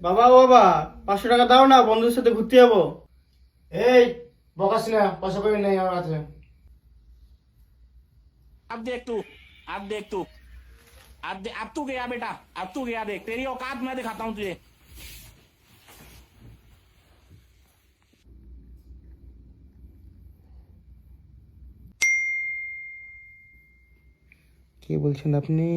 বাবা ও বাবা, 500 টাকা দাও না, বন্ধুদের সাথে ঘুরতে যাবো। এই বকাস না, পয়সা কই নেই আমার কাছে। अब देख तू अब देख तू अब तू गया बेटा। अब तू गया, देख तेरी औकात मैं दिखाता हूँ तुझे। কে বলছেন আপনি?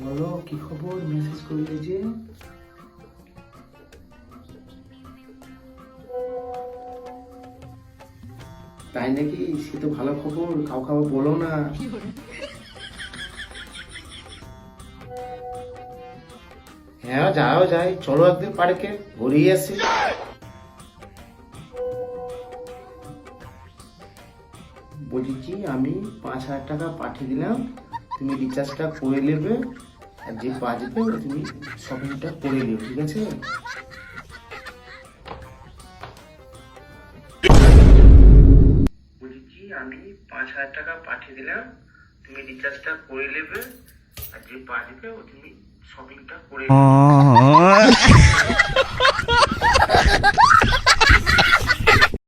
বলো কি খবর, মেসেজ করলে যে? তাই নাকি? সে তো ভালো খবর, কাউকে আবার বলো না। হ্যাঁ যাও, যাই, চলো একদিন পার্কে ঘুরিয়ে আসি। বলছি আমি 5,000 টাকা পাঠিয়ে দিলাম, তুমি রিচার্জটা করে নেবে, আর যে বাজবে তুমি শপিংটা করে নিও, ঠিক আছে? বলছি আমি 5,000 টাকা পাঠিয়ে দিলাম, তুমি রিচার্জটা করে নেবে, আর যে বাজবে তুমি শপিংটা করে নিও।